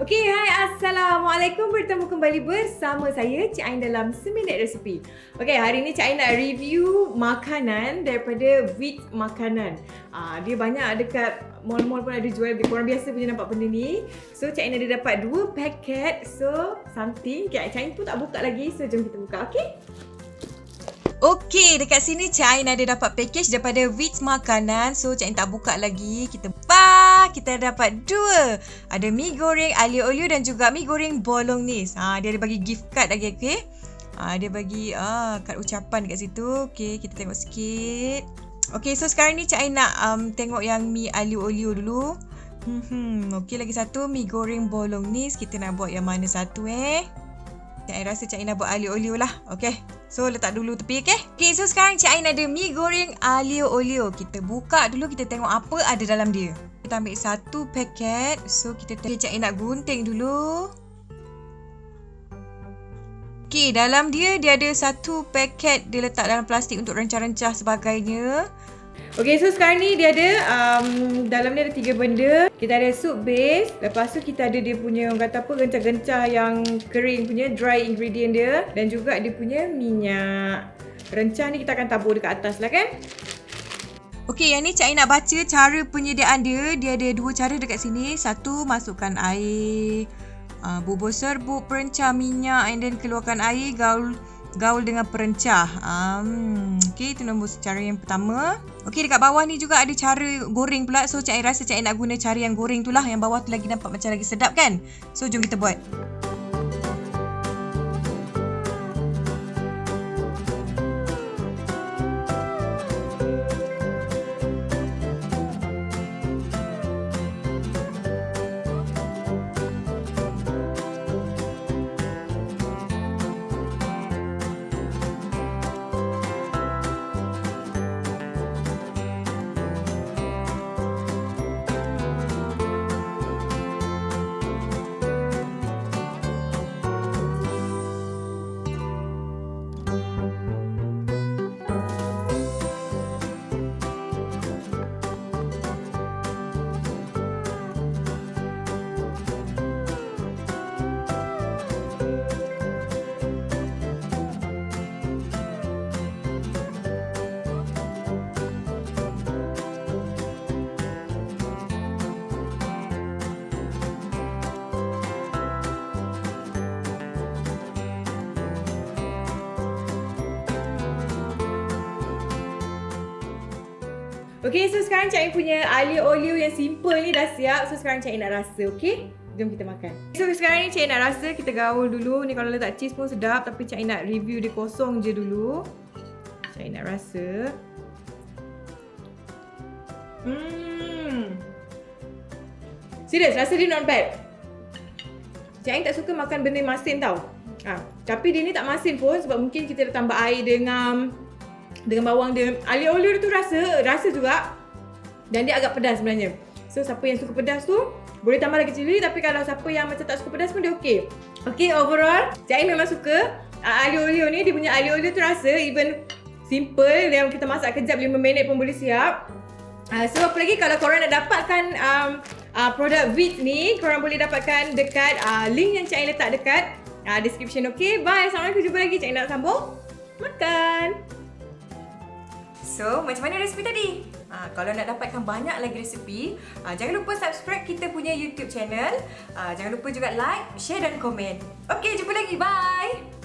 Okey, hai, Assalamualaikum. Bertemu kembali bersama saya, Cik Ain dalam Seminit Resepi. Okey, hari ni Cik Ain nak review makanan daripada Wheat Makanan. Dia banyak dekat mall-mall pun ada jual. Korang biasa punya nampak benda ni. So, Cik Ain ada dapat 2 paket. So, something. Cik Ain pun tak buka lagi. So, jom kita buka. Okey? Okey, dekat sini Cik Ain ada dapat package daripada Wheat Makanan. So, Cik Ain tak buka lagi. Kita dapat 2. Ada mi goreng aglio-olio dan juga mi goreng bolognese. Dia ada bagi gift card lagi, okey. Dia bagi kad ucapan dekat situ. Okey, kita tengok sikit. Okey, so sekarang ni Cik Ain nak tengok yang mi aglio-olio dulu. Okey, lagi satu mi goreng bolognese. Kita nak buat yang mana satu Cik Ain rasa Cik Ain nak buat aglio-olio lah. Okey. So, letak dulu tepi, okey? Okey, so sekarang Cik Ain ada mi goreng aglio-olio. Kita buka dulu, kita tengok apa ada dalam dia. Kita ambil 1 paket. So, kita tengok Cik Ain nak gunting dulu. Okey, dalam dia ada 1 paket. Dia letak dalam plastik untuk rencah-rencah sebagainya. Okey, so sekarang ni dia ada dalam ni ada 3 benda. Kita ada soup base, lepas tu kita ada dia punya orang kata apa, gencah-gencah yang kering punya dry ingredient dia, dan juga dia punya minyak. Rencah ni kita akan tabur dekat atas lah kan. Okey, yang ni Cik Ain nak baca cara penyediaan dia. Dia ada 2 cara dekat sini. 1, masukkan air, bubur serbuk, perencah minyak, and then keluarkan air, gaul dengan perencah. Okey, itu nombor cara yang pertama. Okey, dekat bawah ni juga ada cara goreng pula. So, Cik Ain rasa Cik Ain nak guna cara yang goreng tu lah. Yang bawah tu lagi nampak macam lagi sedap kan? So, jom kita buat. Okey, so sekarang Cik Ain punya aglio-olio yang simple ni dah siap. So sekarang Cik Ain nak rasa, okey? Jom kita makan. So sekarang ni Cik Ain nak rasa, kita gaul dulu. Ni kalau letak cheese pun sedap, tapi Cik Ain nak review dia kosong je dulu. Cik Ain nak rasa. Serius, rasa dia not bad. Cik Ain tak suka makan benda masin tau. Tapi dia ni tak masin pun sebab mungkin kita dah tambah air dengan bawang dia. Aglio-olio tu rasa juga, dan dia agak pedas sebenarnya. So siapa yang suka pedas tu boleh tambah lagi cili, tapi kalau siapa yang macam tak suka pedas pun dia okey. Okey, overall Cik Ain memang suka aglio-olio ni. Dia punya aglio-olio tu rasa even simple, yang kita masak kejap 5 minit pun boleh siap. So apa lagi, kalau korang nak dapatkan produk Wheat ni, korang boleh dapatkan dekat link yang Cik Ain letak dekat description. Okey, bye. Assalamualaikum, jumpa lagi. Cik Ain nak sambung makan. So, macam mana resepi tadi? Kalau nak dapatkan banyak lagi resepi, jangan lupa subscribe kita punya YouTube channel. Jangan lupa juga like, share dan komen. Okey, jumpa lagi. Bye!